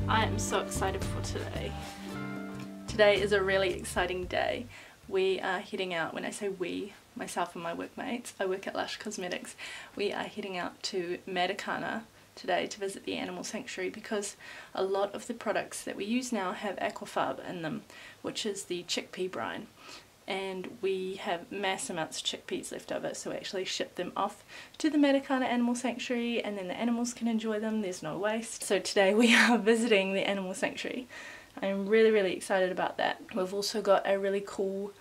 I am so excited for today. Today is a really exciting day. We are heading out. When I say we, myself and my workmates, I work at Lush Cosmetics, we are heading out to Matakana today to visit the animal sanctuary because a lot of the products that we use now have aquafarb in them, which is the chickpea brine. And we have mass amounts of chickpeas left over, so we actually ship them off to the Matakana Animal Sanctuary and then the animals can enjoy them. There's no waste. So today we are visiting the animal sanctuary. I'm really excited about that. We've also got a really cool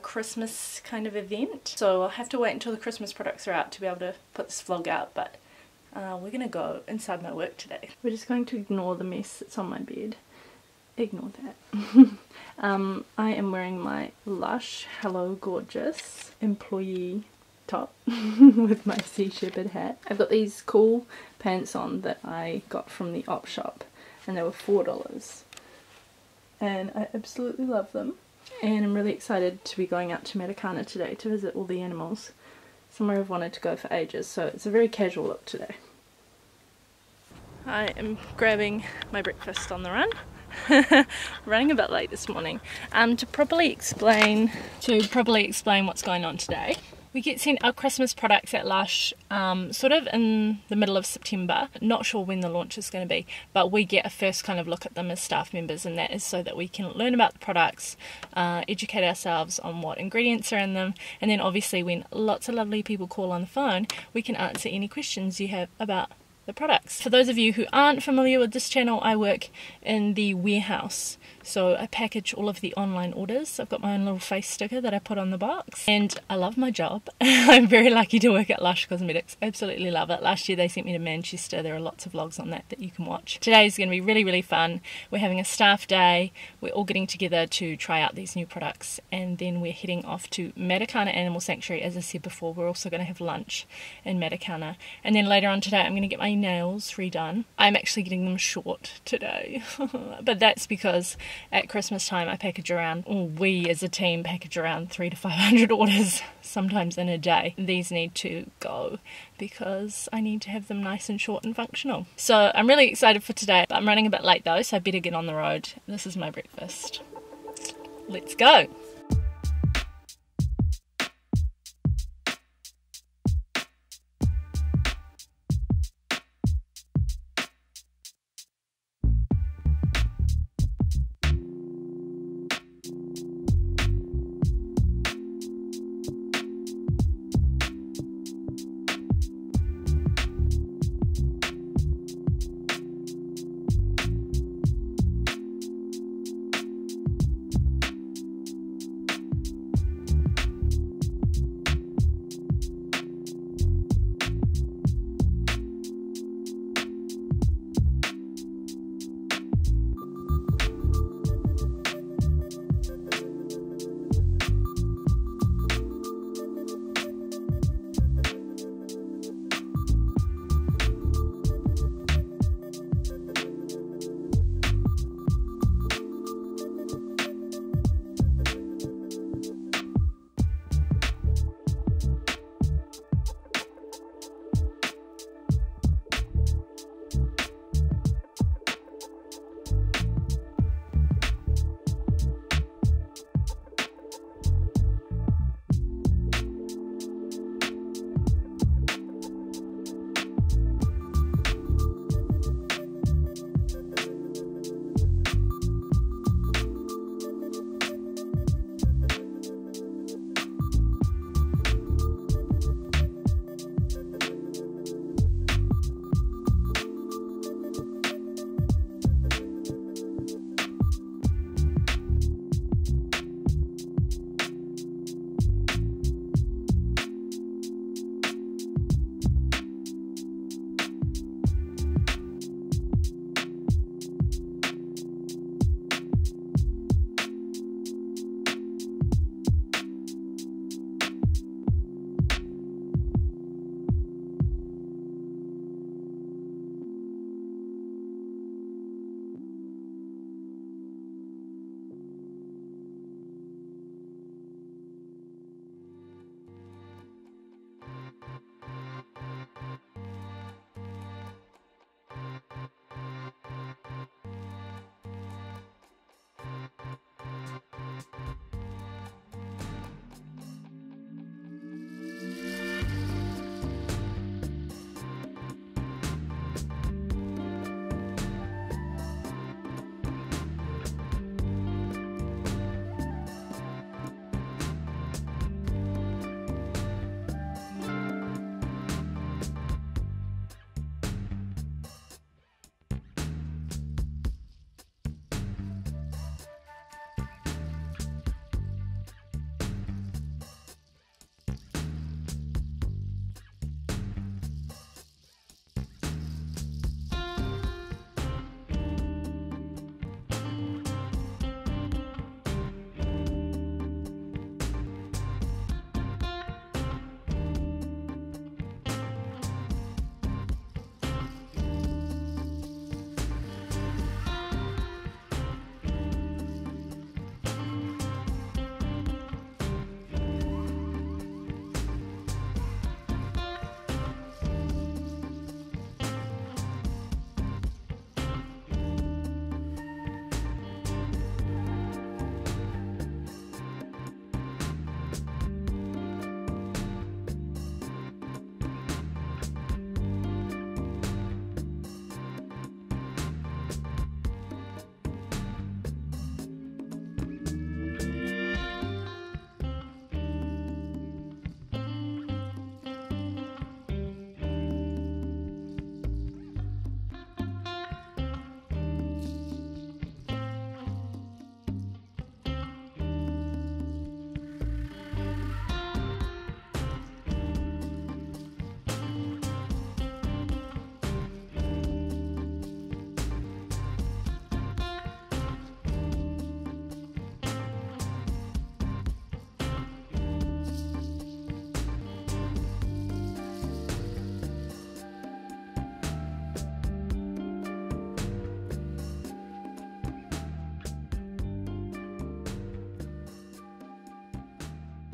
Christmas kind of event, so I'll have to wait until the Christmas products are out to be able to put this vlog out, but we're gonna go inside my work today. We're just going to ignore the mess that's on my bed. Ignore that. I am wearing my Lush Hello Gorgeous employee top with my Sea Shepherd hat. I've got these cool pants on that I got from the op shop and they were $4 and I absolutely love them, and I'm really excited to be going out to Matakana today to visit all the animals, somewhere I've wanted to go for ages, so it's a very casual look today. I am grabbing my breakfast on the run. Running a bit late this morning. To properly explain what's going on today. We get sent our Christmas products at Lush sort of in the middle of September. Not sure when the launch is going to be, but we get a first kind of look at them as staff members, and that is so that we can learn about the products, educate ourselves on what ingredients are in them, and then obviously when lots of lovely people call on the phone, we can answer any questions you have about the products. For those of you who aren't familiar with this channel, I work in the warehouse, so I package all of the online orders. I've got my own little face sticker that I put on the box, and I love my job. I'm very lucky to work at Lush Cosmetics. Absolutely love it. Last year they sent me to Manchester. There are lots of vlogs on that you can watch. Today is going to be really fun. We're having a staff day. We're all getting together to try out these new products, and then we're heading off to Matakana Animal Sanctuary. As I said before, we're also going to have lunch in Matakana, and then later on today I'm going to get my nails redone. I'm actually getting them short today but that's because at Christmas time I package around, or we as a team package around 300 to 500 orders sometimes in a day. These need to go because I need to have them nice and short and functional. So I'm really excited for today. I'm running a bit late though, so I better get on the road. This is my breakfast. Let's go!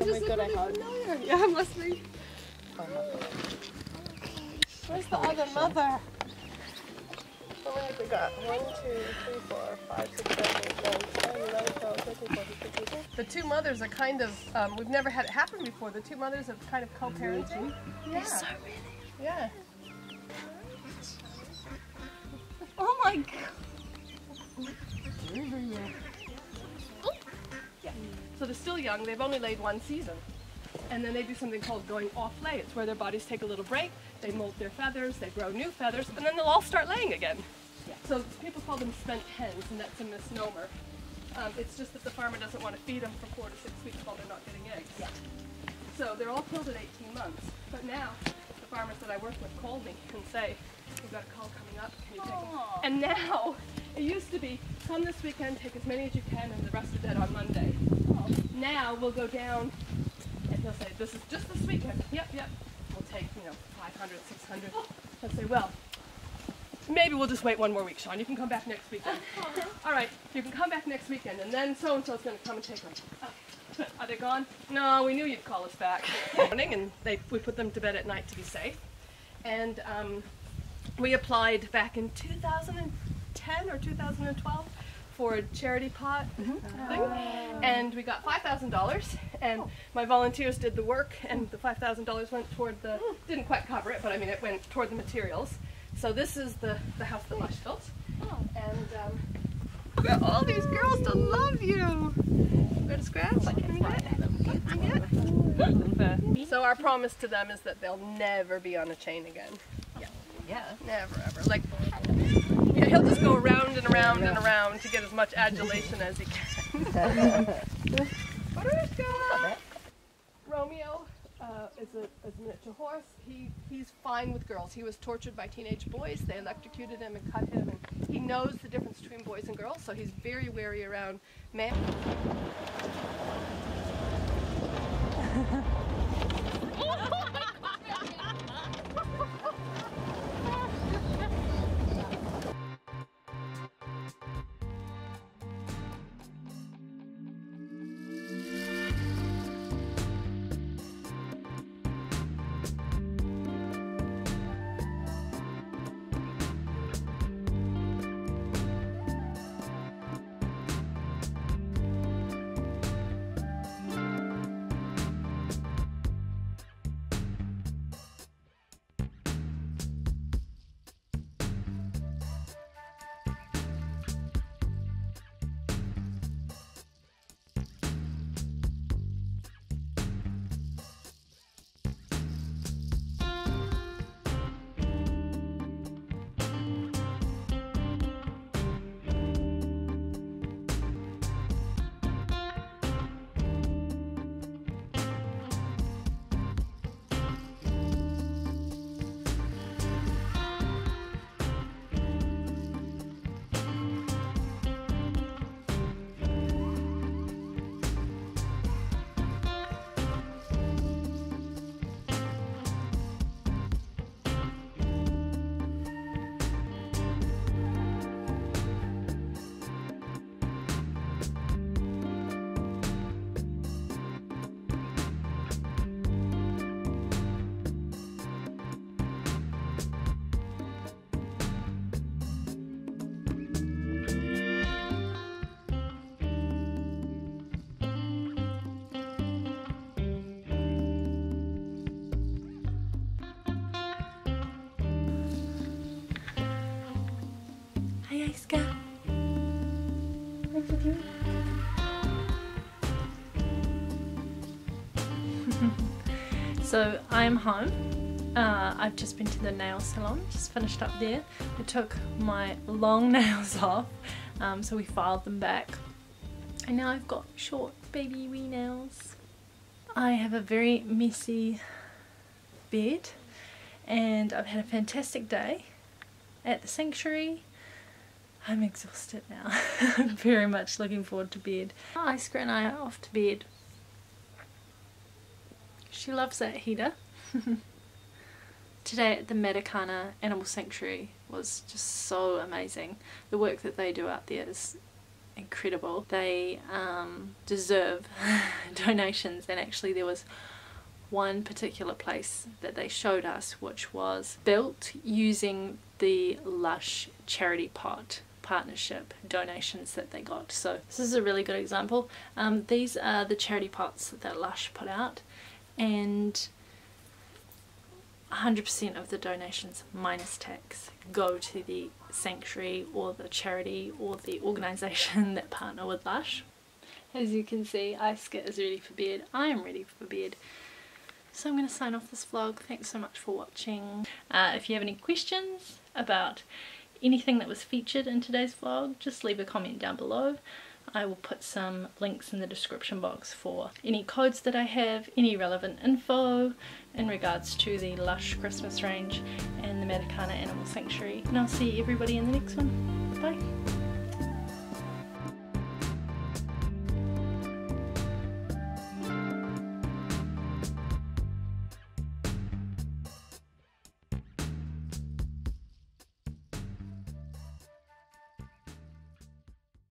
Oh my god, I hug. Yeah, must be. Where's the other mother? How many we got? 1, 2, 3, 4, 5, 6, 7, 8, 9, 10, 11, 12, 13, 14, 15. The two mothers are kind of, we've never had it happen before. The two mothers are kind of co-parenting. Yeah. They're so pretty. Yeah. Oh my god. Yeah. So they're still young. They've only laid 1 season. And then they do something called going off lay. It's where their bodies take a little break, they molt their feathers, they grow new feathers, and then they'll all start laying again. Yeah. So people call them spent hens, and that's a misnomer. It's just that the farmer doesn't want to feed them for 4 to 6 weeks while they're not getting eggs. Yeah. So they're all killed at 18 months. But now, the farmers that I work with call me and say, we've got a call coming up, can you take them? And now, it used to be, come this weekend, take as many as you can, and the rest are dead on Monday. Oh. Now we'll go down, and they'll say, this is just this weekend. Yep, yep. We'll take, 500, 600. They'll say, well, maybe we'll just wait 1 more week, Shawn. You can come back next weekend. All right, you can come back next weekend, and then so-and-so's going to come and take them. Are they gone? No, we knew you'd call us back. And we put them to bed at night to be safe. And we applied back in 2010 or 2012 for a charity pot thing, and we got $5,000, and my volunteers did the work, and the $5,000 went toward the, didn't quite cover it, but I mean it went toward the materials. So this is the house that Lush built, and got all these girls to love you. Got a scratch? So our promise to them is that they'll never be on a chain again. Yeah. Never ever. Like, yeah, he'll just go around and around and around to get as much adulation as he can. Romeo is a miniature horse. He's fine with girls. He was tortured by teenage boys. They electrocuted him and cut him, and he knows the difference between boys and girls, so he's very wary around men. So I'm home. I've just been to the nail salon, just finished up there. I took my long nails off, so we filed them back. And now I've got short baby wee nails. I have a very messy bed, and I've had a fantastic day at the sanctuary. I'm exhausted now. I'm very much looking forward to bed. Iskra and I are off to bed. She loves that heater. Today at the Matakana Animal Sanctuary was just so amazing. The work that they do out there is incredible. They deserve donations, and actually there was one particular place that they showed us which was built using the Lush Charity Pot partnership donations that they got. So this is a really good example. These are the charity pots that Lush put out, and 100% of the donations minus tax go to the sanctuary or the charity or the organisation that partner with Lush. As you can see, Iskit is ready for bed. I am ready for bed. So I'm going to sign off this vlog. Thanks so much for watching. If you have any questions about anything that was featured in today's vlog, just leave a comment down below. I will put some links in the description box for any codes that I have, any relevant info in regards to the Lush Christmas range and the Matakana Animal Sanctuary. And I'll see everybody in the next one. Bye!